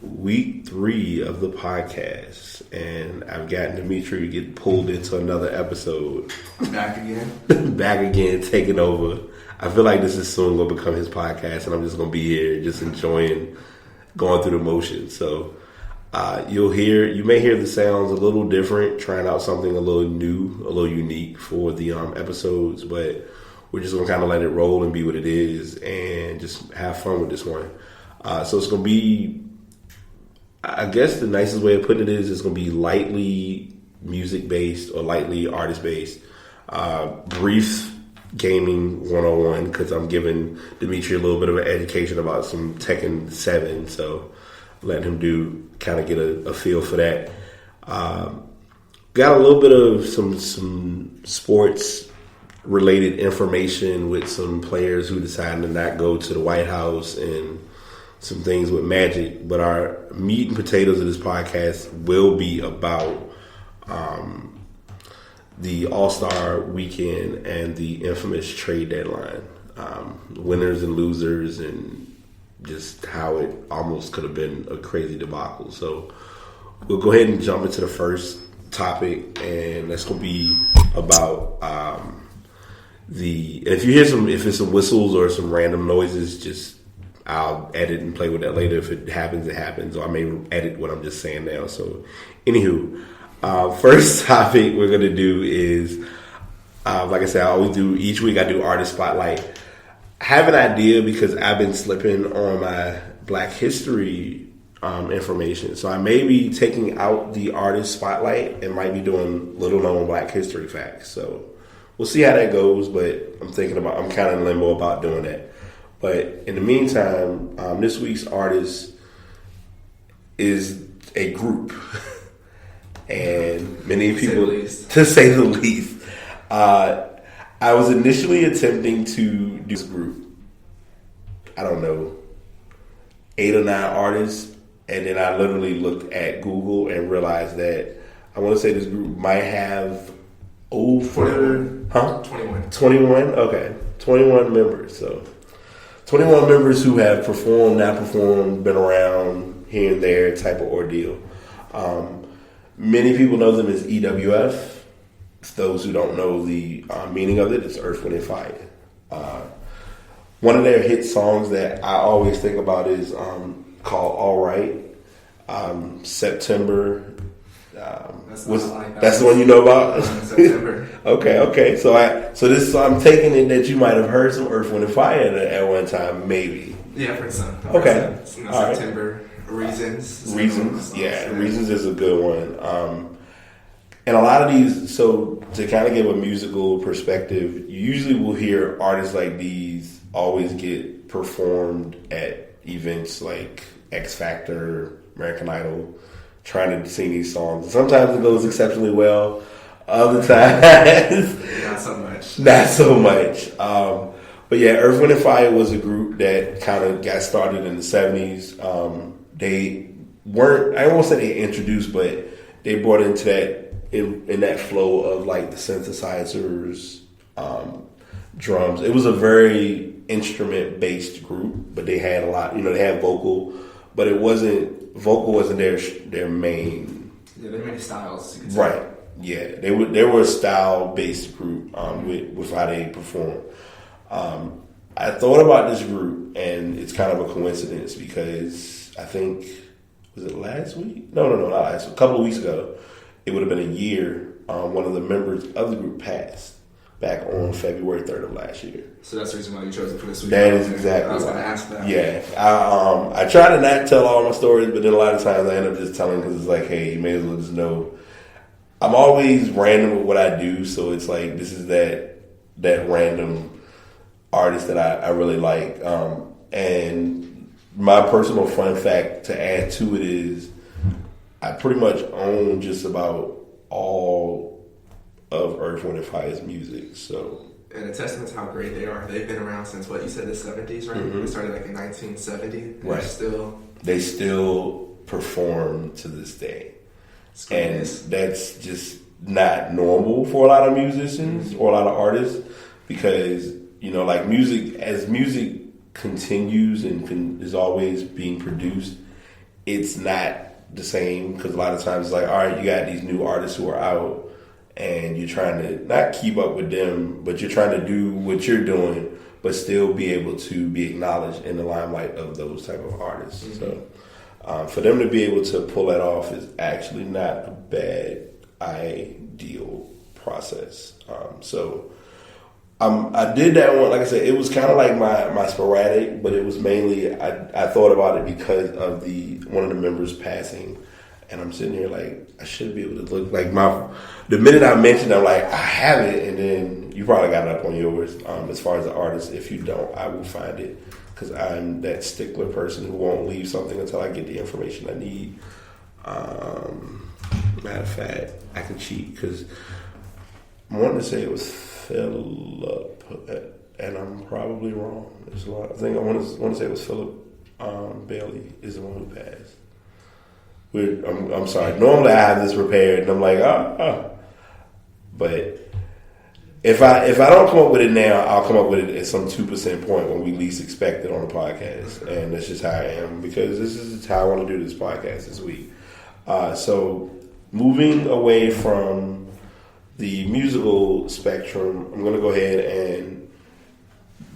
week 3 of the podcast, and I've gotten Dimitri to get pulled into another episode. Back again? Back again, taking over. I feel like this is soon going to become his podcast, and I'm just going to be here just enjoying going through the motions. So you may hear the sounds a little different, trying out something a little new, a little unique for the episodes, but we're just going to kind of let it roll and be what it is and just have fun with this one. So it's going to be, I guess the nicest way of putting it is it's going to be lightly music-based or lightly artist-based. Brief gaming 101 because I'm giving Dimitri a little bit of an education about some Tekken 7. So letting him kind of get a feel for that. Got a little bit of some sports related information with some players who decided to not go to the White House and some things with Magic. But our meat and potatoes of this podcast will be about the All-Star weekend and the infamous trade deadline. Winners and losers and just how it almost could have been a crazy debacle. So we'll go ahead and jump into the first topic, and that's going to be about if you hear if it's some whistles or some random noises, just I'll edit and play with that later. If it happens, it happens, or I may edit what I'm just saying now. So anywho, first topic we're going to do is, like I said, I always do, each week I do artist spotlight. I have an idea because I've been slipping on my Black History information. So I may be taking out the artist spotlight and might be doing little known Black History facts. So we'll see how that goes, but I'm kind of in limbo about doing that. But in the meantime, this week's artist is a group. And many people, to say the least, I was initially attempting to do this group, I don't know, 8 or 9 artists, and then I literally looked at Google and realized that I want to say this group might have over 21. Okay, 21 members. So 21 members who have performed, not performed, been around here and there type of ordeal. Many people know them as EWF. Those who don't know the meaning of it, it's Earth, Wind, and Fire. One of their hit songs that I always think about is called All Right. September. That's the one you know about? September. Okay. So I'm taking it that you might have heard some Earth, Wind, and Fire at one time, maybe. Yeah, I've heard some. Okay. All September. Right. Reasons. Yeah, Reasons is a good one. And a lot of these, so to kind of give a musical perspective, you usually will hear artists like these always get performed at events like X Factor, American Idol, trying to sing these songs. Sometimes it goes exceptionally well. Other times, Not so much. But yeah, Earth, Wind, and Fire was a group that kind of got started in the 70s. They weren't, I won't say they introduced, but they brought into that, in that flow of like the synthesizers, drums. It was a very instrument-based group, but they had a lot, they had vocal, but vocal wasn't their main. Yeah, they made styles. You could say. Right. Yeah, they were a style-based group with how they performed. I thought about this group, and it's kind of a coincidence because I think, was it last week? No, not last week. A couple of weeks ago, it would have been a year. One of the members of the group passed back on February 3rd of last year. So that's the reason why you chose it for this week. That is exactly. I was going to ask that. Yeah, I try to not tell all my stories, but then a lot of times I end up just telling because it's like, hey, you may as well just know. I'm always random with what I do, so it's like this is that random artist that I really like. And my personal fun fact to add to it is I pretty much own just about all of Earth, Wind, and Fire's music. So, and a testament to how great they are. They've been around since what you said, the 70s, right? Mm-hmm. They started like in 1970. Right. They still perform to this day. And that's just not normal for a lot of musicians or a lot of artists because, like music, as music continues and is always being produced, it's not the same, because a lot of times it's like, all right, you got these new artists who are out and you're trying to not keep up with them, but you're trying to do what you're doing, but still be able to be acknowledged in the limelight of those type of artists. Mm-hmm. So for them to be able to pull that off is actually not a bad ideal process. I did that one. Like I said, it was kind of like my sporadic, but it was mainly I thought about it because of one of the members passing, and I'm sitting here like I should be able to look like the minute I mentioned, I'm like I have it, and then you probably got it up on yours. As far as the artist, if you don't, I will find it, because I'm that stickler person who won't leave something until I get the information I need. Matter of fact, I can cheat because I wanted to say it was Philip, and I'm probably wrong. There's a lot. I think I want to say it was Philip Bailey is the one who passed. I'm sorry. Normally I have this prepared, and I'm like, but if I don't come up with it now, I'll come up with it at some 2% point when we least expect it on the podcast, and that's just how I am, because this is how I want to do this podcast this week. So moving away from the musical spectrum, I'm going to go ahead and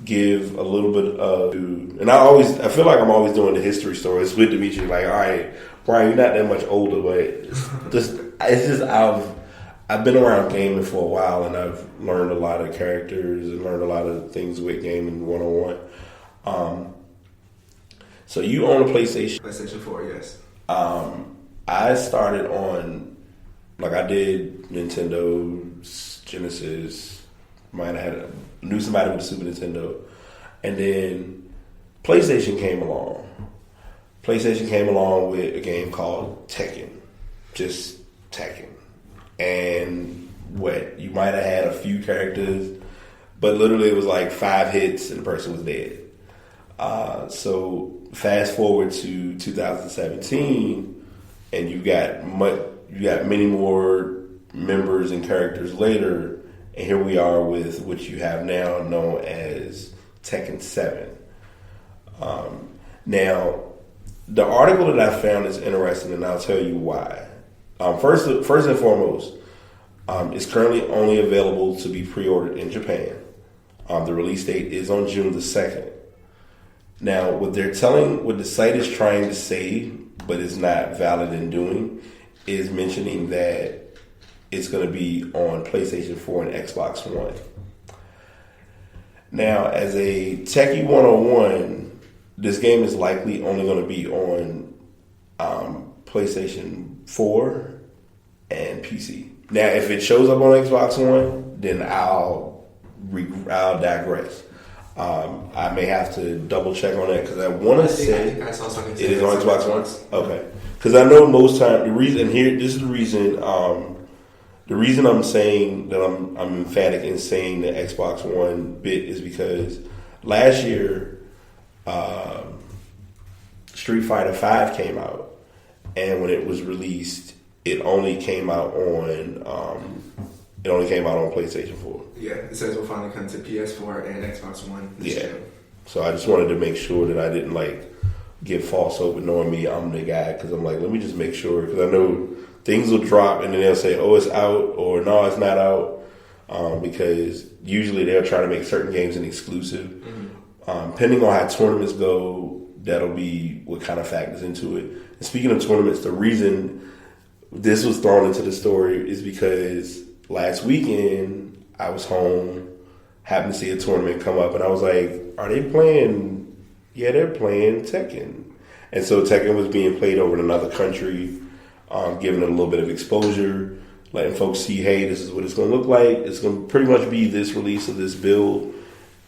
give a little bit of, and I feel like I'm always doing the history story. It's good to meet you. Like, all right, Brian, you're not that much older, but it's just I've been around gaming for a while, and I've learned a lot of characters and learned a lot of things with gaming 101. So you own a PlayStation? PlayStation 4, yes. I started on, like, I did Nintendo, Genesis, knew somebody with a Super Nintendo, and then PlayStation came along. PlayStation came along with a game called Tekken, just Tekken. And you might have had a few characters, but literally it was like 5 hits and the person was dead. So fast forward to 2017, and you got many more members and characters later, and here we are with what you have now known as Tekken 7. Now, the article that I found is interesting, and I'll tell you why. First and foremost, it's currently only available to be pre-ordered in Japan. The release date is on June the 2nd. Now, what the site is trying to say, but is not valid in doing, is mentioning that it's going to be on PlayStation 4 and Xbox One. Now, as a Tekkie 101, this game is likely only going to be on PlayStation 4 and PC. Now, if it shows up on Xbox One, then I'll digress. I may have to double check on that, because I want to say I saw something it is on Xbox One. Okay, because I know most time this is the reason. The reason I'm saying that I'm emphatic in saying the Xbox One bit is because last year Street Fighter V came out, and when it was released, it only came out on PlayStation 4. Yeah, it says we'll finally come to PS4 and Xbox One this year. So I just wanted to make sure that I didn't get false hope with knowing me. I'm the guy, because I'm like, let me just make sure, because I know things will drop and then they'll say, oh, it's out, or no, it's not out, because usually they'll try to make certain games an exclusive. Mm-hmm. Depending on how tournaments go, that'll be what kind of factors into it. And speaking of tournaments, the reason this was thrown into the story is because last weekend I was home, happened to see a tournament come up, and I was like, are they playing? Yeah, they're playing Tekken. And so Tekken was being played over in another country, giving it a little bit of exposure, letting folks see, hey, this is what it's going to look like. It's going to pretty much be this release of this build,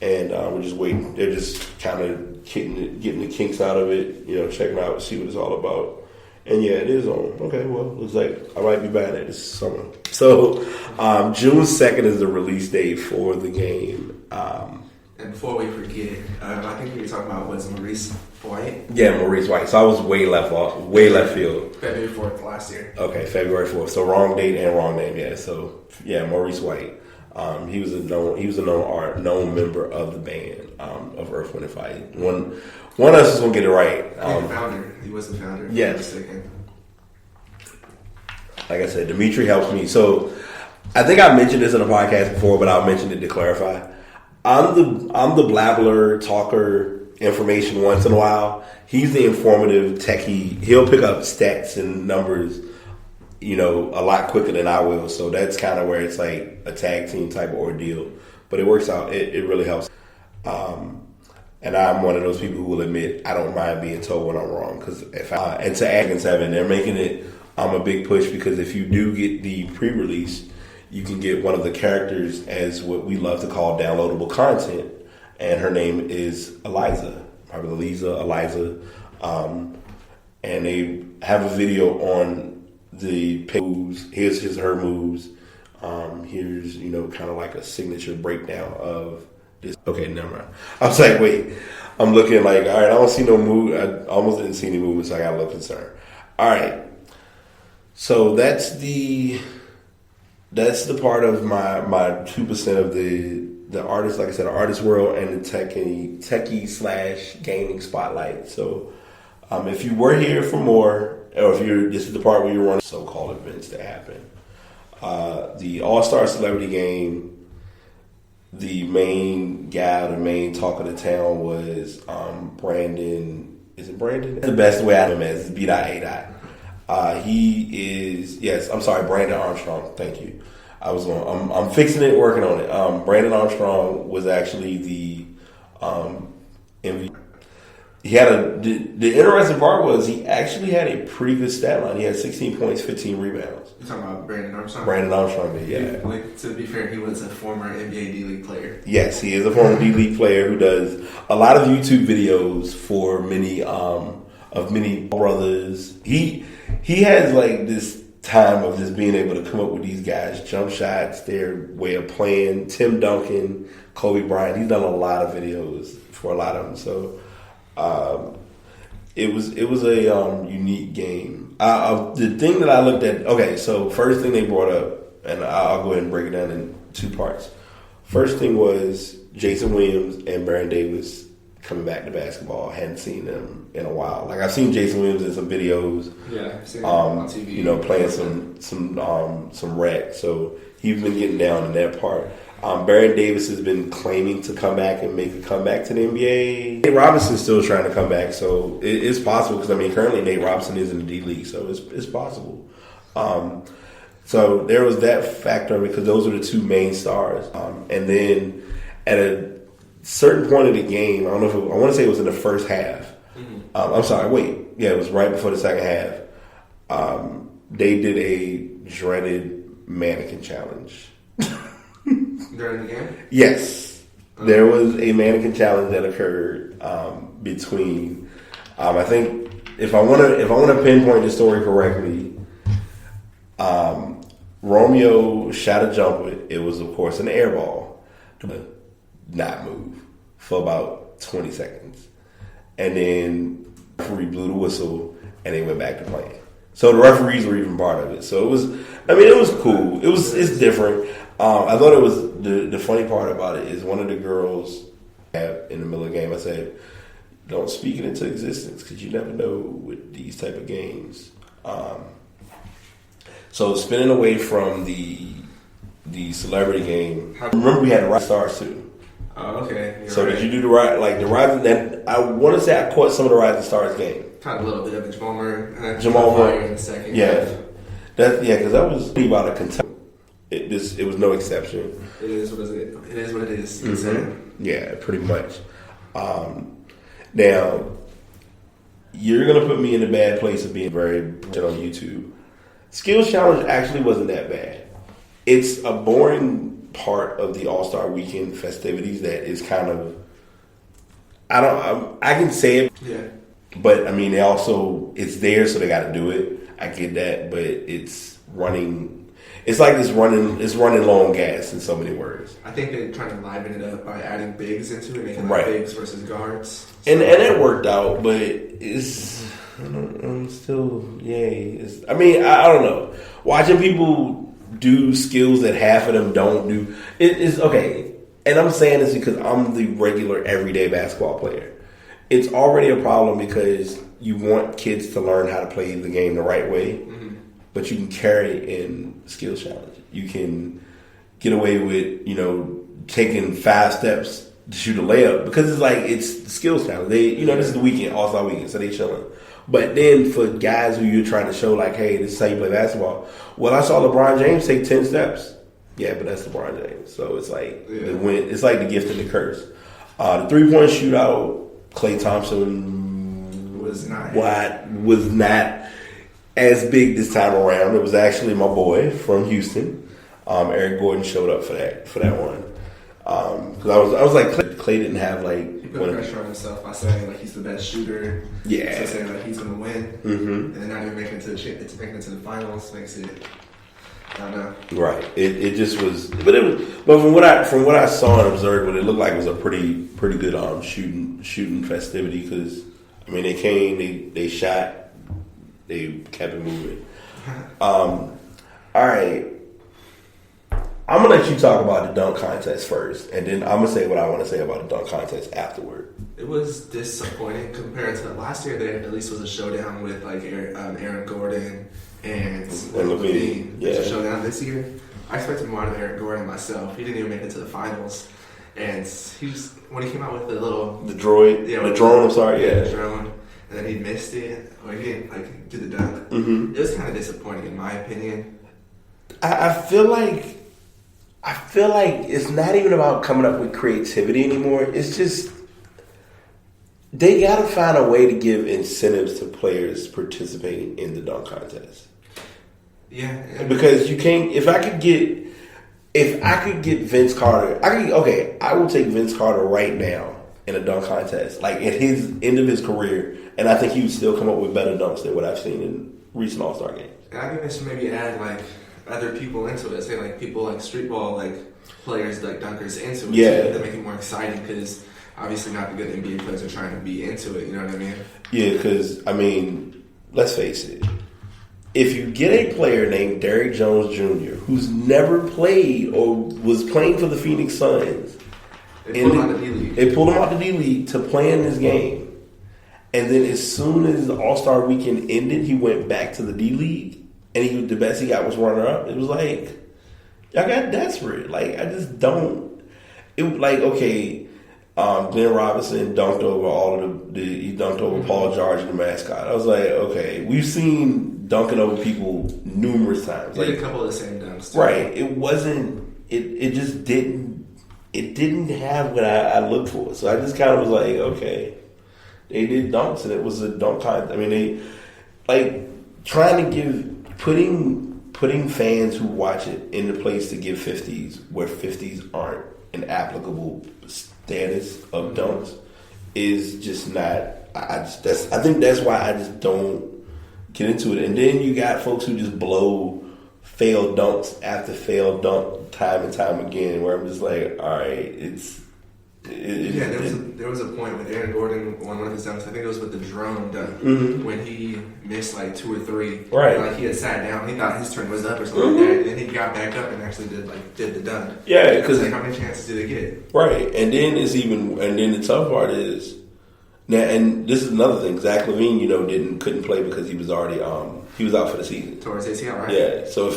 and we're just waiting. They're just kind of getting the kinks out of it, checking out, see what it's all about. And yeah, it is on. Okay, well, looks like I might be buying it this summer. So June 2nd is the release date for the game. And before we forget, I think we were talking about Maurice White. Yeah, Maurice White. So I was way left field. February 4th last year. Okay, February 4th. So wrong date and wrong name. Yeah. So yeah, Maurice White. He was a known member of the band of Earth, Wind and Fire. One of us is gonna get it right. The founder. He was the founder. Yes. Like I said, Dimitri helps me. So I think I mentioned this in a podcast before, but I'll mention it to clarify. I'm the blabbler, talker, information once in a while. He's the informative techie. He'll pick up stats and numbers, a lot quicker than I will. So that's kind of where it's like a tag team type of ordeal. But it works out. It really helps. And I'm one of those people who will admit I don't mind being told when I'm wrong. Because and to Atkins 7, they're making it a big push, because if you do get the pre-release, you can get one of the characters as what we love to call downloadable content, and her name is Eliza, probably Eliza, and they have a video on the moves. Here's her moves. Here's kind of like a signature breakdown of this. Okay, never mind. I was like, wait, I'm looking like, all right, I don't see no move. I almost didn't see any movement, so I got a little concerned. All right. So that's the part of my 2% of the artist, like I said, the artist world, and the techie / gaming spotlight. So if you were here for more, or this is the part where you want so-called events to happen. The All-Star Celebrity Game, the main guy, the main talk of the town was Brandon. Is it Brandon? The best way I know him is B.A. He is, Brandon Armstrong. Thank you. I'm fixing it, working on it. Brandon Armstrong was actually the MVP. He had the interesting part was he actually had a pretty good stat line. He had 16 points, 15 rebounds. You're talking about Brandon Armstrong? Brandon Armstrong did, yeah. To be fair, he was a former NBA D-League player. Yes, he is a former D-League player who does a lot of YouTube videos for many brothers. He has like this time of just being able to come up with these guys' jump shots, their way of playing. Tim Duncan, Kobe Bryant. He's done a lot of videos for a lot of them. So it was a unique game. The thing that I looked at. Okay, so first thing they brought up, and I'll go ahead and break it down in two parts. First thing was Jason Williams and Baron Davis coming back to basketball. I hadn't seen them in a while. Like I've seen Jason Williams in some videos. Yeah, I've seen him on TV. Playing some rec. So he's been getting down in that part. Baron Davis has been claiming to come back and make a comeback to the NBA. Nate Robinson's still trying to come back, so it's possible. Because currently Nate Robinson is in the D League, so it's possible. So there was that factor because those are the two main stars. And then at a certain point of the game, I don't know if I want to say it was in the first half. Mm-hmm. It was right before the second half. They did a dreaded mannequin challenge. During the game? Yes. There was a mannequin challenge that occurred between I think if I want to pinpoint the story correctly, Romeo shot a jumper. It was of course an air ball. Not move for about 20 seconds. And then the referee blew the whistle and they went back to playing. So the referees were even part of it. So it was cool. It's different. I thought it was the funny part about it is one of the girls in the middle of the game, I said, don't speak it into existence because you never know with these type of games. So spinning away from the celebrity game, remember we had the Rising Stars too. Oh, okay. So right. Did you do the Rising? Then I want to say I caught some of the Rising Stars game. Caught a little bit of the Jamal Murray in the second. Yeah, because that was about a contempt. It was no exception. It is what it is. Mm-hmm. Yeah, pretty much. Now you're gonna put me in a bad place of being very on YouTube. Skills challenge actually wasn't that bad. It's a boring part of the All-Star Weekend festivities that is kind of I can say it. Yeah. But they also it's there, so they got to do it. I get that, but it's running. It's like it's running low on gas in so many words. I think they're trying to liven it up by adding bigs into it, making bigs versus guards. So. And it worked out, but I'm still yay. I don't know. Watching people do skills that half of them don't do is okay. And I'm saying this because I'm the regular everyday basketball player. it's already a problem because you want kids to learn how to play the game the right way, but you can carry it in skills challenge. You can get away with, taking 5 steps to shoot a layup because it's the skills challenge. This is the weekend, All-Star weekend, so they chilling. But then for guys who you're trying to show like, hey, this is how you play basketball. Well, I saw LeBron James take 10 steps. Yeah, but that's LeBron James. So it's like the win. It's like the gift and the curse. The 3-point shootout, Klay Thompson was not as big this time around. It was actually my boy from Houston. Eric Gordon showed up for that one. Because I was like, Klay didn't have like. He put pressure on himself by saying like he's the best shooter. Yeah. So saying like he's gonna win, and then not even making it to the finals makes it. I don't know. Right. It just was, but from what I saw and observed, what it looked like was a pretty good shooting festivity because they came, they shot, they kept it moving. All right. I'm going to let you talk about the dunk contest first, and then I'm going to say what I want to say about the dunk contest afterward. It was disappointing compared to last year. There at least was a showdown with like Aaron Gordon and Levine. Yeah. It was a showdown this year. I expected more out of Aaron Gordon myself. He didn't even make it to the finals. And when he came out with the droid, the drone, I'm sorry, the drone, and then he missed it, or he didn't do the dunk. Mm-hmm. It was kind of disappointing in my opinion. I feel like it's not even about coming up with creativity anymore. It's just they got to find a way to give incentives to players participating in the dunk contest. Yeah. Because you can't. If I could get Vince Carter, I will take Vince Carter right now in a dunk contest, like at his end of his career, and I think he would still come up with better dunks than what I've seen in recent All-Star games. And I think they should maybe add like other people into it. Say like people like street ball like players like dunkers into it. Yeah, to make it more exciting because obviously not the good NBA players are trying to be into it. You know what I mean? Yeah, because let's face it. If you get a player named Derrick Jones Jr. who's never played or was playing for the Phoenix Suns, they pulled him out the D League to play in this game, and then as soon as the All-Star weekend ended, he went back to the D League. And the best he got was runner up. It was like, y'all got desperate. Like, I just don't. It like, okay, Glenn Robinson dunked over he dunked over Paul George and the mascot. I was like, okay, we've seen dunking over people numerous times. He did a couple of the same dunks too. Right. It wasn't, it just didn't have what I looked for. So I just kind of was like, okay, they did dunks and it was a dunk contest. They, like, trying to give, putting fans who watch it in the place to give 50s where 50s aren't an applicable status of dunks is just not. I think that's why I just don't get into it. And then you got folks who just blow failed dunks after failed dunk time and time again. Where I'm just like, all right, there was a point with Aaron Gordon on one of his dunks. I think it was with the drone dunk when he missed like 2 or 3. Right. And, like he had sat down. He thought his turn was up or something like that, and then he got back up and actually did the dunk. Yeah, because like how many chances did they get? Right, and then the tough part is now, and this is another thing. Zach LaVine, couldn't play because he was already he was out for the season. Towards ACL, right? Yeah. So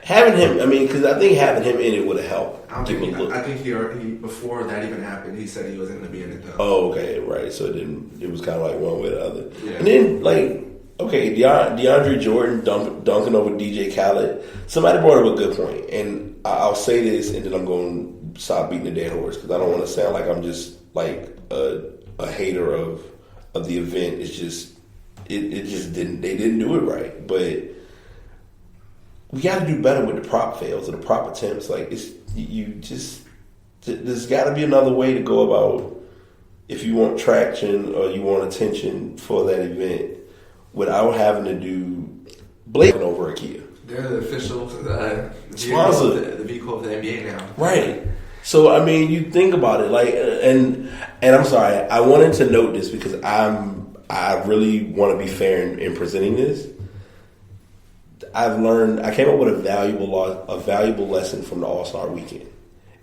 having him, because I think having him in it would have helped. I think he before that even happened, he said he wasn't going to be in it though. Oh, okay, right. So it was kind of like one way or the other. Yeah. And then DeAndre Jordan dunking over DJ Khaled. Somebody brought up a good point, and I'll say this, and then I'm going to stop beating the dead horse because I don't want to sound like I'm just like a hater of the event. It's just it just didn't. They didn't do it right, but we got to do better with the prop fails or the prop attempts. Like there's got to be another way to go about if you want traction or you want attention for that event without having to do blatant over a Kia. They're the official sponsor, the vehicle of the NBA now. Right. So you think about it, like, and I'm sorry, I wanted to note this because I really want to be fair in presenting this. I came up with a valuable lesson from the All-Star weekend.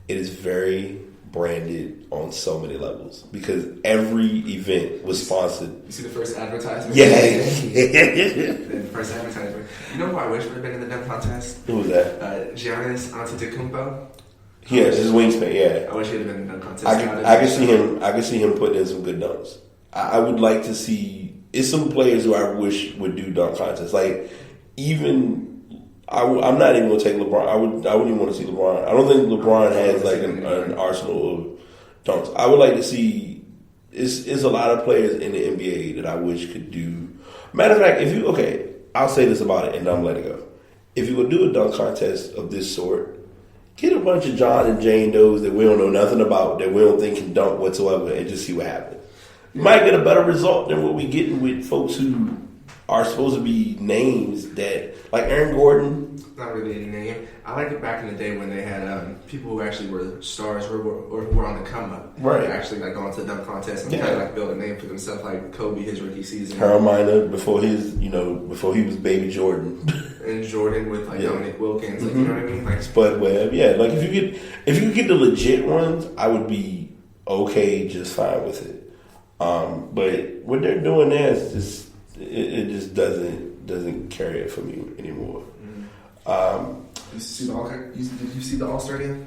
It is very branded on so many levels because every event was sponsored. You see the first advertisement? Yeah. The first advertisement. You know who I wish would have been in the dunk contest? Who was that? Giannis Antetokounmpo. Yeah, his wingspan. Yeah, I wish he'd have been in the dunk contest. I could see him. I could see him putting in some good dunks. I would like to see. It's some players who I wish would do dunk contests. Like even. I'm not even gonna take LeBron. I wouldn't even want to see LeBron. I don't think LeBron has like an arsenal of dunks. I would like to see. It's a lot of players in the NBA that I wish could do. Matter of fact, I'll say this about it and I'm letting go. If you would do a dunk contest of this sort, get a bunch of John and Jane Does that we don't know nothing about, that we don't think can dunk whatsoever, and just see what happens. You might get a better result than what we getting with folks who are supposed to be names that, like Aaron Gordon. Not really a name. I liked it back in the day when they had people who actually were stars or were on the come up. Right. Actually, like going to the dunk contest and kind of like build a name for themselves, like Kobe his rookie season. Harold Miner before he was Baby Jordan. And Jordan with Dominic Wilkins, like you know what I mean? Like Spud Webb, yeah. Like if you could get the legit ones, I would be okay, just fine with it. But what they're doing there is just it just doesn't carry it for me anymore. Did you see the All-Star game?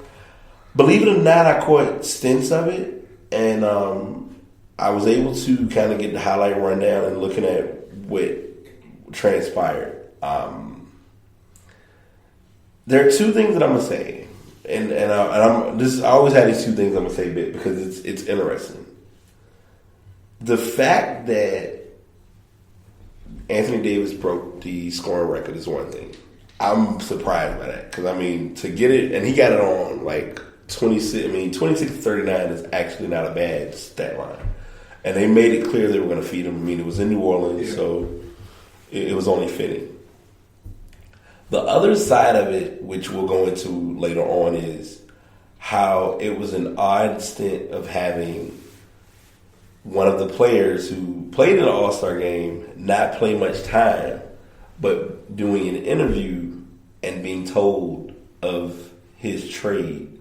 Believe it or not, I caught stints of it, and I was able to kind of get the highlight rundown and looking at what transpired. There are two things that I'm gonna say, and I always have these two things I'm gonna say, because it's interesting. The fact that Anthony Davis broke the scoring record is one thing. I'm surprised by that because to get it, and he got it on like 26. 26-39 is actually not a bad stat line, and they made it clear they were going to feed him. It was in New Orleans, so it was only fitting. The other side of it, which we'll go into later on, is how it was an odd stint of having one of the players who played in the All-Star game not play much time, but doing an interview and being told of his trade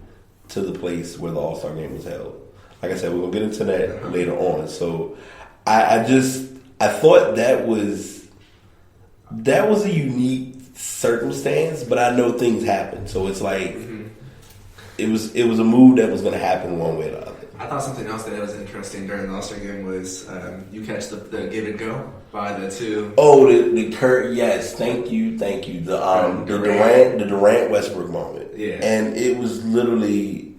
to the place where the All-Star game was held. Like I said, we're going to get into that later on. So I thought that was a unique circumstance, but I know things happen. So it's like it was a move that was going to happen one way or the other. I thought something else that was interesting during the All-Star game was you catch the give and go by the two. Oh, the Kurt, yes, thank you. The Durant Westbrook moment. Yeah. And it was literally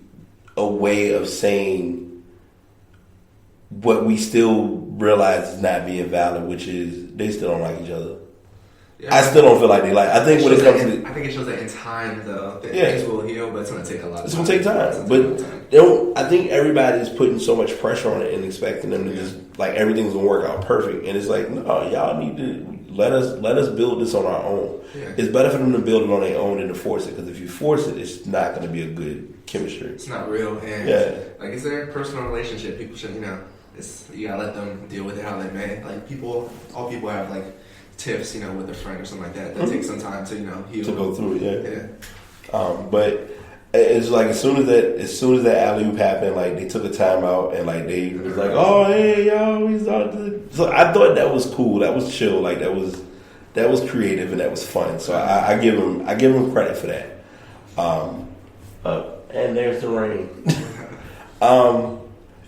a way of saying what we still realize is not being valid, which is they still don't like each other. Yeah, I still don't feel like they like. I think when it comes to, I think it shows that in time though, things will heal, but it's going to take a lot. It's going to take time, but I think everybody's putting so much pressure on it and expecting them to just like everything's going to work out perfect, and it's like no, y'all need to let us build this on our own. Yeah. It's better for them to build it on their own than to force it, because if you force it, it's not going to be a good chemistry. It's not real, and like it's their personal relationship. People should, you gotta let them deal with it how they may. Like all people have like tiffs, with a friend or something like that. That takes some time to, heal. To go through it, yeah. But it's like as soon as that alley-oop happened, like they took a timeout and like they was like, oh hey yo, he's out there. So I thought that was cool. That was chill. Like that was creative and that was fun. So I give him credit for that. And there's the rain.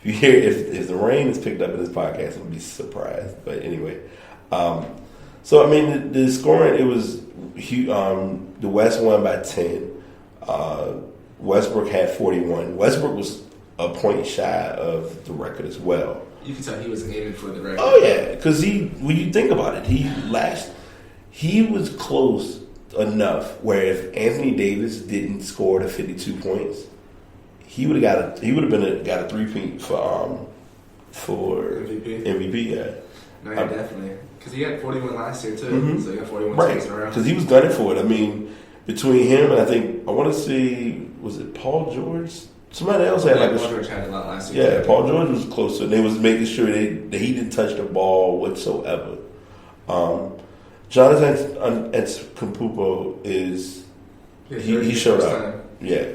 If you hear if the rain is picked up in this podcast, I'll be surprised. But anyway. So the scoring, it was the West won by 10. Westbrook had 41. Westbrook was a point shy of the record as well. You can tell he was aiming for the record. Oh yeah, because when you think about it, he was close enough where if Anthony Davis didn't score the 52 points, he would have got a three-peat for MVP. Yeah, no, yeah, definitely. Because he had 41 last year, too. So he got 41 times in a row. Because he was gunning for it. Between him and I want to see, was it Paul George? Somebody else had Paul George had a lot last year. Yeah, Paul George was close. And they was making sure that he didn't touch the ball whatsoever. Jonathan Antetokounmpo is... he showed up. Yeah.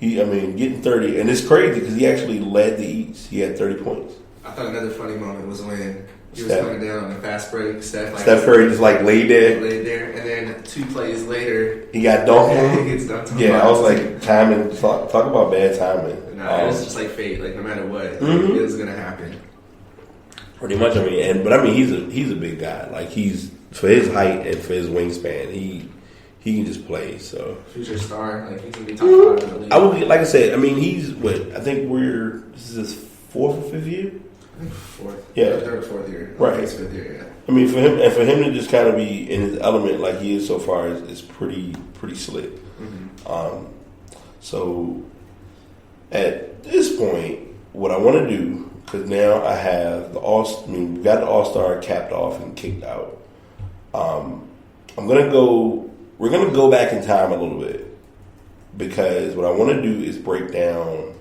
Getting 30, and it's crazy because he actually led the East. He had 30 points. I thought another funny moment was when he was coming down on a fast break. Steph Curry just laid there, and then 2 plays later, he got dunked on. He gets dunked on. Yeah, I was like, timing. Talk about bad timing. It was just like fate. Like no matter what, it was gonna happen. Pretty much. He's a big guy. Like he's for his height and for his wingspan, he can just play. So future star, like he's gonna be top 5 in the league. I would, like I said, he's what I think this is his 4th or 5th year. I think 4th. Yeah, 3rd or 4th year. Right. It's 5th year. Yeah. For him to just kind of be in his element like he is so far is pretty slick. Mm-hmm. So at this point, what I want to do, because now I have we've got the All-Star capped off and kicked out. We're gonna go back in time a little bit because what I want to do is break down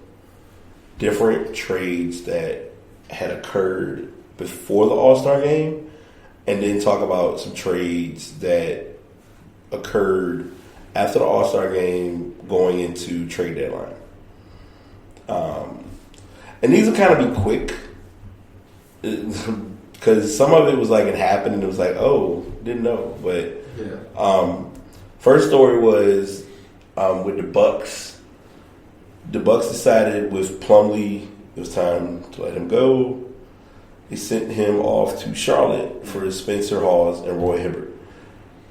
different trades that had occurred before the All-Star game, and then talk about some trades that occurred after the All-Star game going into trade deadline. And these will kind of be quick because some of it was like it happened and it was like, oh, didn't know. But first story was with the Bucks. The Bucks decided with Plumlee it was time to let him go. They sent him off to Charlotte for Spencer Hawes and Roy Hibbert.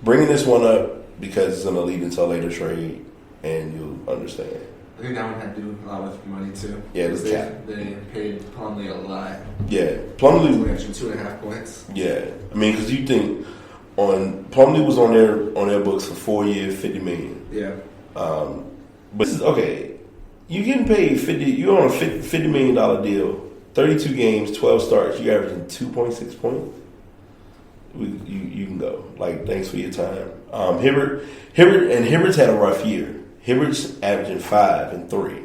Bringing this one up because it's going to lead into a later trade, and you'll understand. I think that one had to do a lot with money too. Yeah, it was cap. They paid Plumlee a lot. Yeah, Plumlee only actually 2.5 points. Yeah, because you think Plumlee was on their books for 4 years, $50 million. Yeah. But this is okay. You getting paid $50. You're on a $50 million deal. 32 games, 12 starts. You averaging 2.6 points. You can go. Like, thanks for your time. Hibbert's had a rough year. Hibbert's averaging 5 and 3.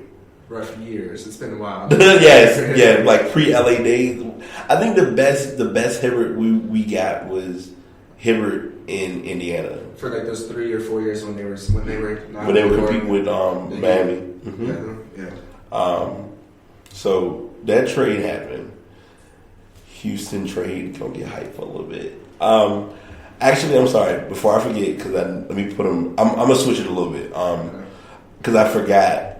Rough years. It's been a while. Yes, yeah, like pre-LA days. I think the best Hibbert we got was Hibbert in Indiana for like those 3 or 4 years when they were competing with Miami. Mm-hmm. Yeah. So that trade happened. Houston trade gonna get hyped for a little bit. Actually, I'm sorry. Before I forget, because let me put them. I'm gonna switch it a little bit. Because I forgot.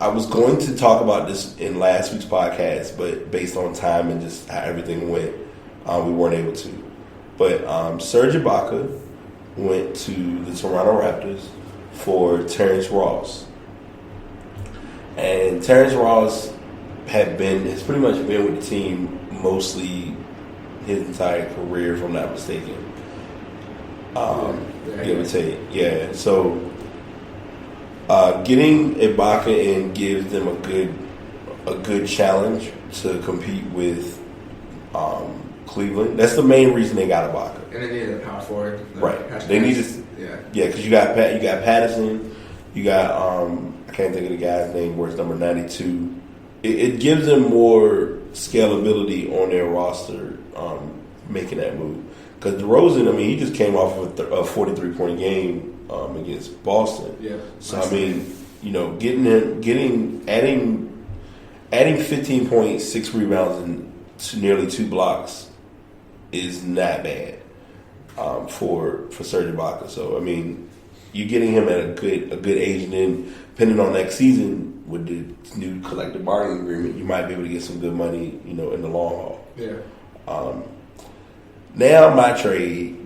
I was going to talk about this in last week's podcast, but based on time and just how everything went, we weren't able to. But Serge Ibaka went to the Toronto Raptors for Terrence Ross. And Terrence Ross has pretty much been with the team mostly his entire career, if I'm not mistaken. Give or take. Yeah. So getting Ibaka in gives them a good challenge to compete with Cleveland. That's the main reason they got Ibaka. And they needed a power forward. Right. They needed. Yeah, because you got Patterson. You got I can't think of the guy's name where it's number 92. It gives them more scalability on their roster, making that move. Because DeRozan, he just came off of a 43-point game against Boston. Yeah. So adding 15 points, 6 rebounds, and nearly 2 blocks is not bad for Serge Ibaka. So you're getting him at a good age, and then depending on next season with the new collective bargaining agreement, you might be able to get some good money, in the long haul. Yeah. Now my trade,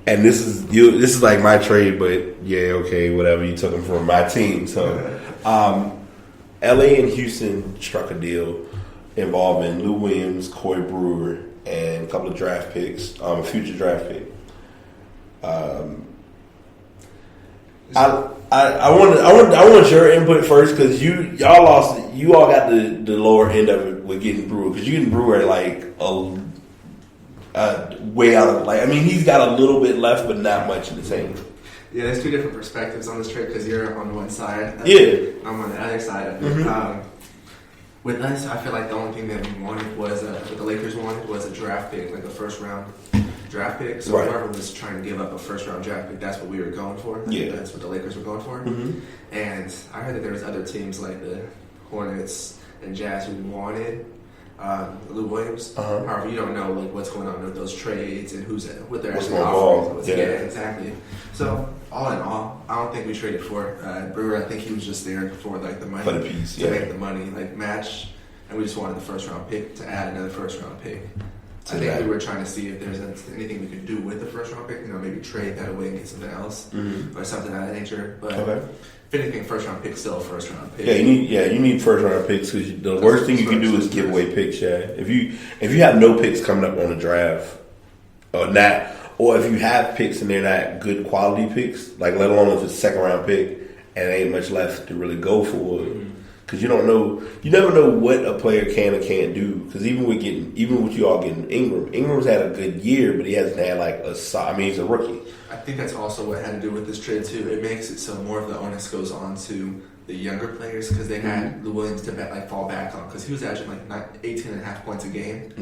and this is like my trade, but yeah, okay, whatever. You took him from my team, so LA and Houston struck a deal involving Lou Williams, Corey Brewer, and a couple of draft picks, a future draft pick. I want your input first because y'all lost. You all got the lower end of it with getting Brewer because you getting Brewer at like way out of he's got a little bit left but not much in the tank. Yeah, there's 2 different perspectives on this trade because you're on one side. I'm on the other side of it. Mm-hmm. With us, I feel like the only thing that we wanted was what the Lakers wanted was a draft pick, like a first round draft pick. So whoever was trying to give up a first round draft pick, that's what we were going for. Yeah, that's what the Lakers were going for. Mm-hmm. And I heard that there was other teams like the Hornets and Jazz who wanted Lou Williams. However, you don't know like what's going on with those trades and what they're actually offering. Yeah, exactly. So all in all, I don't think we traded for Brewer. I think he was just there for like the money, for the piece, to make the money like match, and we just wanted the first round pick to add another first round pick. I think we were trying to see if there's anything we could do with the first round pick. You know, maybe trade that away and get something else or something of that nature. But if anything, first round pick still a first round pick. You need first round picks because the worst thing you can do is give away picks. Yeah, if you have no picks coming up on the draft, or if you have picks and they're not good quality picks, like let alone if it's a second round pick and there ain't much left to really go for. Because you never know what a player can or can't do. Because even with you all getting Ingram's had a good year, but he hasn't had he's a rookie. I think that's also what had to do with this trade too. It makes it so more of the onus goes on to the younger players because they had Lou Williams to fall back on because he was averaging 18.5 points a game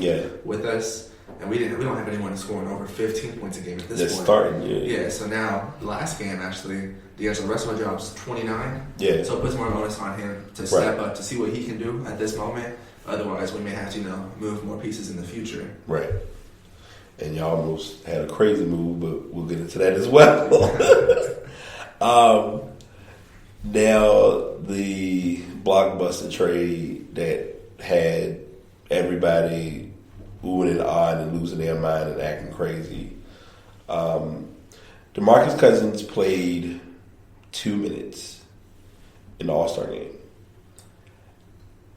with us. And we don't have anyone scoring over 15 points a game at this point. Starting, yeah. So now, the last game, actually, D'Angelo Russell drops 29. Yeah. So it puts more onus on him to step up, to see what he can do at this moment. Otherwise, we may have to, move more pieces in the future. Right. And y'all almost had a crazy move, but we'll get into that as well. Now, the blockbuster trade that had everybody oohing and ahhing and losing their mind and acting crazy. DeMarcus Cousins played 2 minutes in the All-Star game.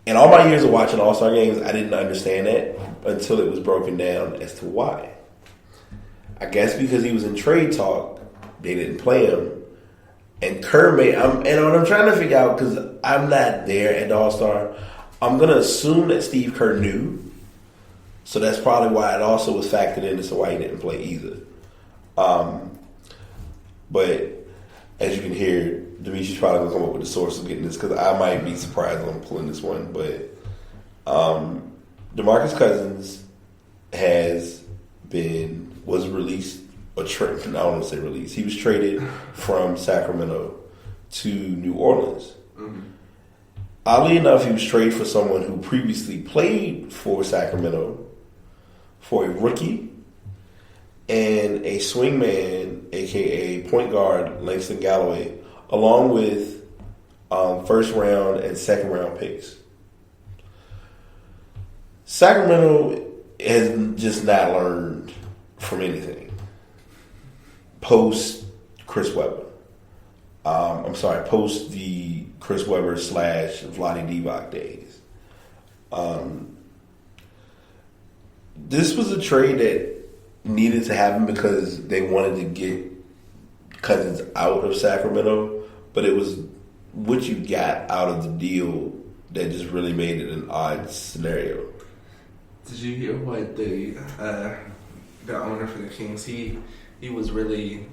In all my years of watching All-Star games, I didn't understand that until it was broken down as to why. I guess because he was in trade talk, they didn't play him. And Kerr and what I'm trying to figure out, because I'm not there at the All-Star, I'm going to assume that Steve Kerr knew. So that's probably why it also was factored in as to why he didn't play either. But as you can hear, Demetrius probably going to come up with the source of getting this because I might be surprised when I'm pulling this one. But DeMarcus Cousins was released, I don't want to say released. He was traded from Sacramento to New Orleans. Mm-hmm. Oddly enough, he was traded for someone who previously played for Sacramento, for a rookie, and a swingman, a.k.a. point guard, Langston Galloway, along with first round and second round picks. Sacramento has just not learned from anything post Chris Webber. Post the Chris Webber / Vlade Divac days. This was a trade that needed to happen because they wanted to get Cousins out of Sacramento, but it was what you got out of the deal that just really made it an odd scenario. Did you hear what the owner for the Kings, he was really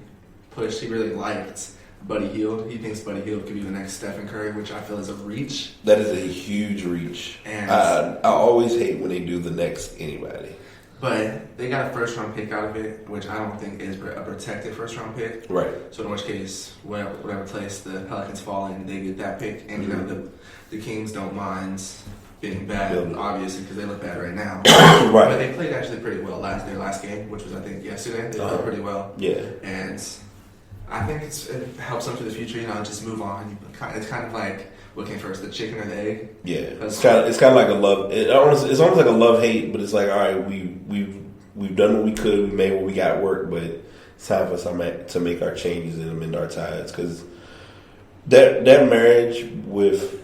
pushed, he really liked Buddy Hield. He thinks Buddy Hield could be the next Stephen Curry, which I feel is a reach. That is a huge reach. And I always hate when they do the next anybody. But they got a first-round pick out of it, which I don't think is a protected first-round pick. Right. So in which case, whatever place the Pelicans fall in, they get that pick. And, the Kings don't mind being bad, obviously, because they look bad right now. Right. But they played actually pretty well their last game, which was, I think, yesterday. They played pretty well. Yeah. And I think it helps them for the future, just move on. It's kind of like looking first, the chicken or the egg. Yeah, it's kind of like a love. It's almost like a love-hate, but it's like, all right, we've done what we could, we made what we got work, but it's time for us to make our changes and amend our ties because that marriage with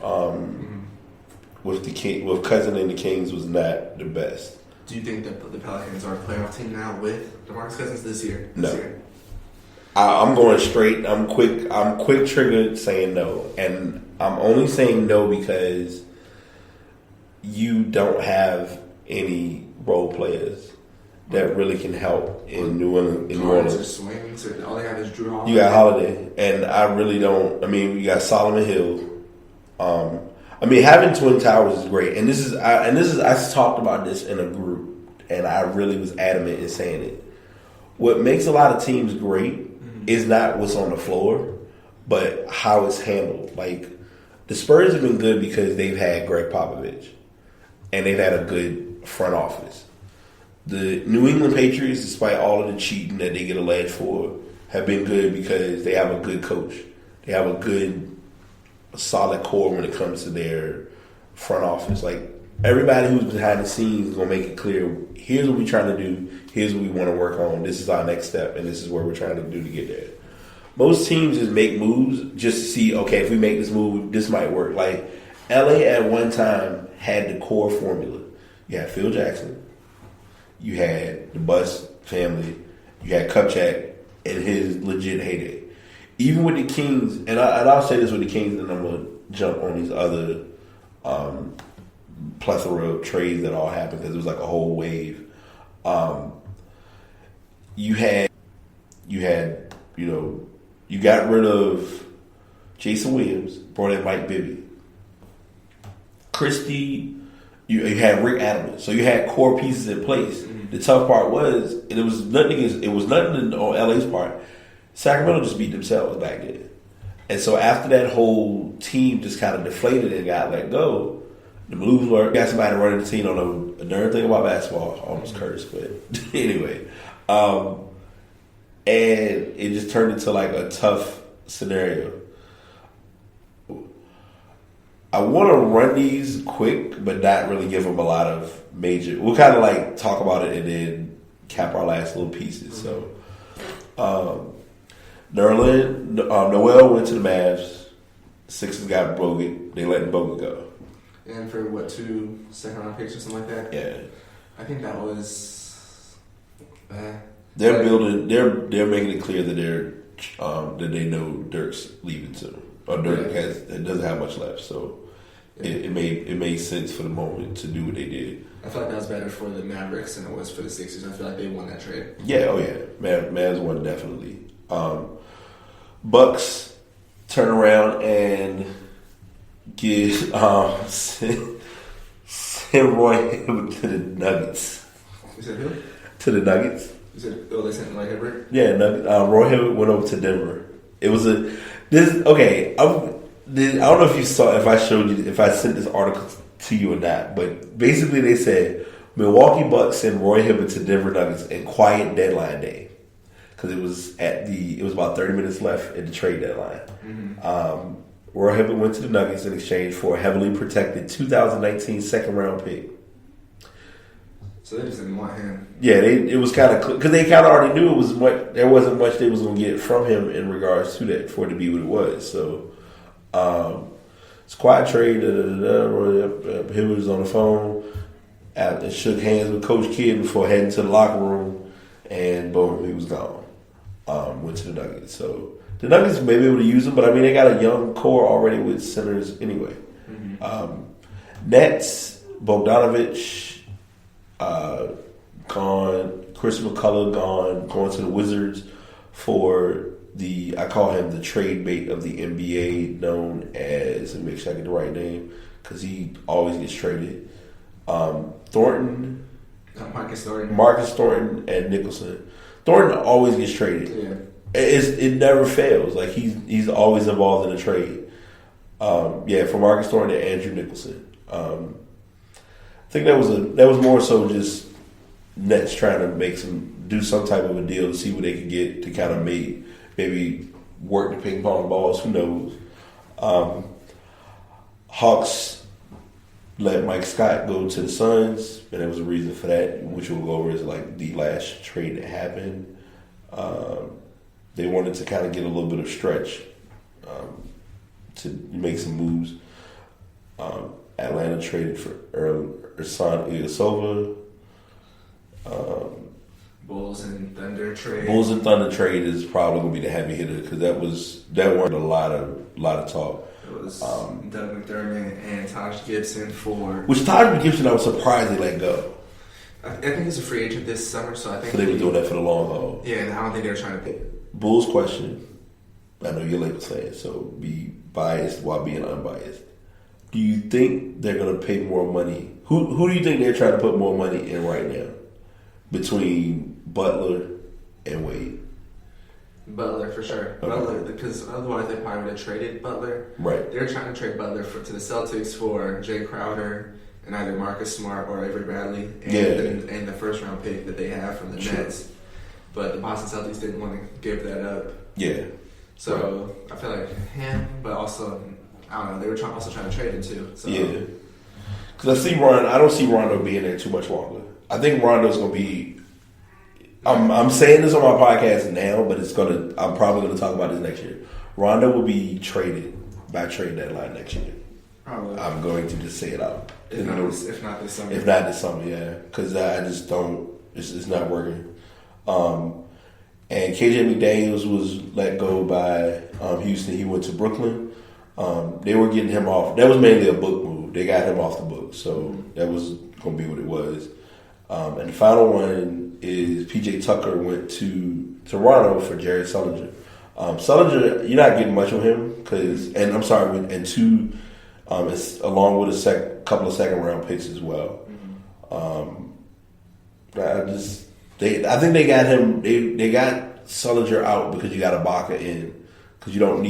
Cousin and the Kings was not the best. Do you think that the Pelicans are a playoff team now with DeMarcus Cousins this year? No. I'm going straight. I'm quick triggered saying no, and I'm only saying no because you don't have any role players that really can help in New Orleans. Or swings, or all they have is Drew Holiday. You got Holiday, and I really don't. I mean, you got Solomon Hill. Having Twin Towers is great, and this is I talked about this in a group, and I really was adamant in saying it. what makes a lot of teams great is not what's on the floor, but how it's handled. Like, the Spurs have been good because they've had Greg Popovich, and they've had a good front office. The New England Patriots, despite all of the cheating that they get alleged for, have been good because they have a good coach. They have a good, solid core when it comes to their front office. Like, everybody who's behind the scenes is going to make it clear, here's what we're trying to do, here's what we want to work on, this is our next step, and this is what we're trying to do to get there. Most teams just make moves just to see, okay, if we make this move, this might work. Like, LA at one time had the core formula. You had Phil Jackson, you had the Bus family, you had Kupchak in his legit heyday. Even with the Kings, and I'll say this with the Kings, and I'm going to jump on these other plethora of trades that all happened because it was like a whole wave. You got rid of Jason Williams, brought in Mike Bibby. Christie, you had Rick Adelman. So you had core pieces in place. Mm-hmm. The tough part was, and it was nothing on LA's part, Sacramento just beat themselves back then. And so after that whole team just kind of deflated and got let go, the Blues got somebody running the team on a darn thing about basketball. Almost cursed, but anyway. And it just turned into like a tough scenario. I want to run these quick, but not really give them a lot of major. We'll kind of like talk about it and then cap our last little pieces. So, Noel went to the Mavs. Sixers got Bogut. They let Bogut go. And for what, 2 second-round picks or something like that? Yeah. I think that was. They're building. They're making it clear that that they know Dirk's leaving soon, or Dirk doesn't have much left. So it made sense for the moment to do what they did. I feel like that was better for the Mavericks than it was for the Sixers. I feel like they won that trade. Yeah. Oh yeah. Mavs won definitely. Bucks turn around and give send Roy Hibbert to the Nuggets. You said who? To the Nuggets. You said they sent Roy Hibbert? Yeah, Roy Hibbert went over to Denver. It was okay. I don't know if you saw, if I sent this article to you or not, but basically they said Milwaukee Bucks sent Roy Hibbert to Denver Nuggets in quiet deadline day because it was about 30 minutes left at the trade deadline. Mm-hmm. Roy Hibbert went to the Nuggets in exchange for a heavily protected 2019 second round pick. So they just didn't want him. Yeah, it was kind of because they kind of already knew there wasn't much they was going to get from him in regards to that for it to be what it was. So it's a quiet trade. Hibbert was on the phone and shook hands with Coach Kidd before heading to the locker room, and boom, he was gone. Went to the Nuggets. So the Nuggets may be able to use him, but I mean they got a young core already with centers anyway. Mm-hmm. Nets, Bogdanovich. Gone. Chris McCullough gone. Going to the Wizards for I call him the trade bait of the NBA, known as, let me make sure I get the right name because he always gets traded. Thornton, Marcus Thornton, and Nicholson. Thornton always gets traded. Yeah, it never fails. Like he's always involved in a trade. For Marcus Thornton and Andrew Nicholson. I think that was more so just Nets trying to do some type of a deal to see what they could get to kind of maybe work the ping pong balls. Who knows? Hawks let Mike Scott go to the Suns, and there was a reason for that, which we'll go over as like the last trade that happened. They wanted to kind of get a little bit of stretch to make some moves. Atlanta traded for Ersan Ilyasova. Bulls and Thunder trade. Bulls and Thunder trade is probably going to be the heavy hitter because that weren't a lot of talk. It was Doug McDermott and Taj Gibson which Taj Gibson I was surprised they let go. I think he's a free agent this summer, so I think they were doing that for the long haul. Yeah, I don't think they were trying to pay. Bulls question. I know you're Lakers fan, so be biased while being unbiased. Do you think they're going to pay more money? Who do you think they're trying to put more money in right now? Between Butler and Wade. Butler for sure. Okay. Butler, because otherwise they probably would have traded Butler. Right. They're trying to trade Butler to the Celtics for Jay Crowder and either Marcus Smart or Avery Bradley, and the first round pick that they have from the Nets. But the Boston Celtics didn't want to give that up. Yeah. So I feel like him, but also I don't know. They were also trying to trade him too. So. Yeah. Because I don't see Rondo being there too much longer. I think Rondo's going to be. I'm saying this on my podcast now, but I'm probably going to talk about this next year. Rondo will be traded by trade deadline next year. Probably. I'm going to just say it out. If not this summer. If not this summer, yeah. Because I just don't. It's not working. And KJ McDaniels was let go by Houston. He went to Brooklyn. They were getting him off. That was mainly a book move. They got him off the book, so that was going to be what it was. And the final one is PJ Tucker went to Toronto for Jared Sullinger. Sullinger, you're not getting much of him it's along with a couple of second round picks as well. I think they got him. They got Sullinger out because you got Ibaka in, because you don't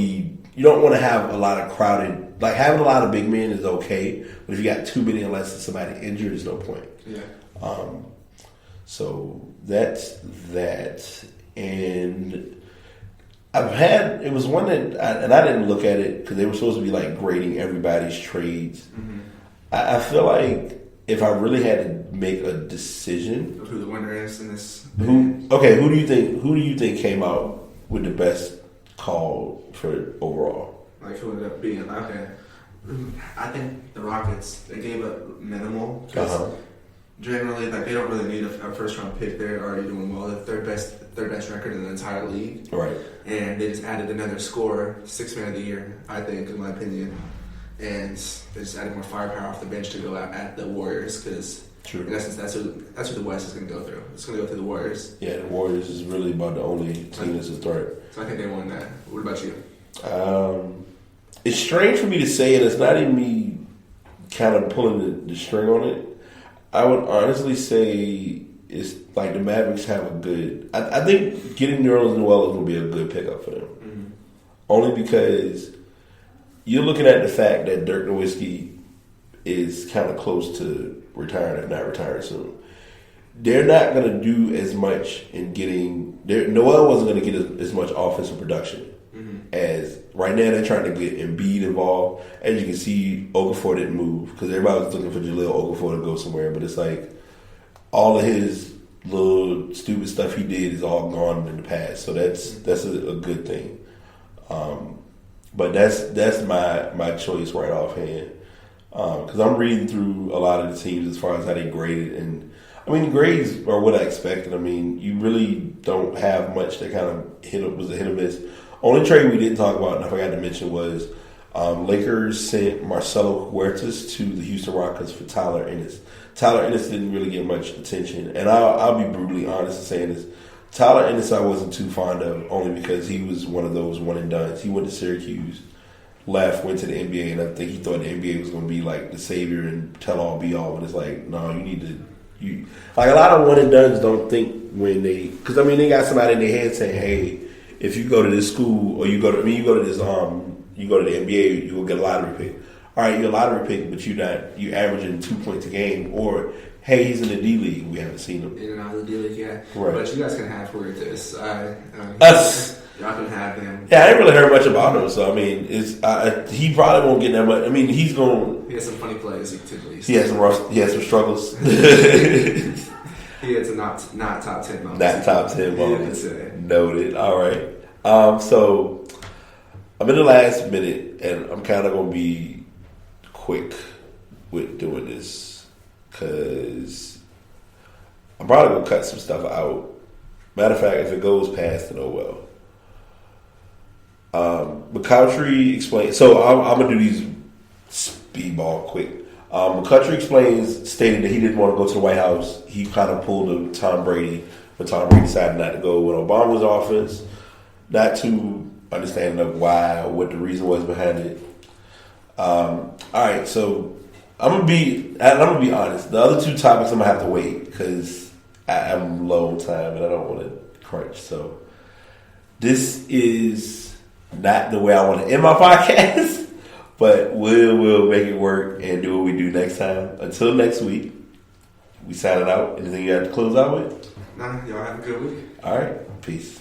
want to have a lot of crowded. Like, having a lot of big men is okay, but if you got too many unless somebody injured, there's no point. Yeah. So that's that. And it was one that, I didn't look at it because they were supposed to be like grading everybody's trades. Mm-hmm. I feel like if I really had to make a decision, who the winner is in this? Who do you think came out with the best call for overall? Like, who ended up being okay? I think the Rockets, they gave up minimal because generally, like, they don't really need a first round pick. They're already doing well. It's their best record in the entire league. Right. And they just added another scorer, 6th man of the year, I think, in my opinion. And they just added more firepower off the bench to go out at the Warriors because, in essence, that's who the West is going to go through. It's going to go through the Warriors. Yeah, the Warriors is really about the only team that's a threat. So I think they won that. What about you? It's strange for me to say it. It's not even me kind of pulling the string on it. I would honestly say it's like the Mavericks have a good. I think getting Nerlens Noel will be a good pickup for them. Mm-hmm. Only because you're looking at the fact that Dirk Nowitzki is kind of close to retiring, if not retiring soon. They're not going to do as much in getting. Noel wasn't going to get as much offensive production as right now. They're trying to get Embiid involved. As you can see, Okafor didn't move because everybody was looking for Jahlil Okafor to go somewhere. But it's like all of his little stupid stuff he did is all gone in the past. So that's a good thing. But that's my choice right offhand. Because I'm reading through a lot of the teams as far as how they graded, and I mean, the grades are what I expected. I mean, you really don't have much that kind of was a hit or miss. Only trade we didn't talk about, and I forgot to mention, was Lakers sent Marcelo Huertas to the Houston Rockets for Tyler Ennis. Tyler Ennis didn't really get much attention, and I'll be brutally honest in saying this. Tyler Ennis I wasn't too fond of, only because he was one of those one and dones. He went to Syracuse, left, went to the NBA, and I think he thought the NBA was going to be like the savior and tell all be all. But it's like, no, you need to. Like, a lot of one and dones don't think when because I mean, they got somebody in their head saying, hey, if you go to this school or you go to the NBA, you will get a lottery pick. All right, you're a lottery pick, but you averaging 2 points a game, or hey, he's in the D League. We haven't seen him. In and out of the D League, yeah. Right. But you guys can have Huertas. Us. Y'all can have him. Yeah, I didn't really heard much about him, so I mean, he probably won't get that much. I mean, he has some funny plays. He has some struggles. He had some not top 10 moments. Not top 10 moments. Noted. All right. So I'm in the last minute, and I'm kind of going to be quick with doing this because I'm probably going to cut some stuff out. Matter of fact, if it goes past, then oh well. McCoutry explains. So I'm going to do these speedball quick. McCutchery stated that he didn't want to go to the White House. He kind of pulled a Tom Brady when Tom Brady decided not to go when Obama was in office. Not too understanding of why or what the reason was behind it. All right, so I'm gonna be honest. The other two topics I'm gonna have to wait because I'm low on time and I don't want to crunch. So this is not the way I want to end my podcast, but we'll make it work and do what we do next time. Until next week, we signing out. Anything you have to close out with? Nah, y'all have a good week. All right. Peace.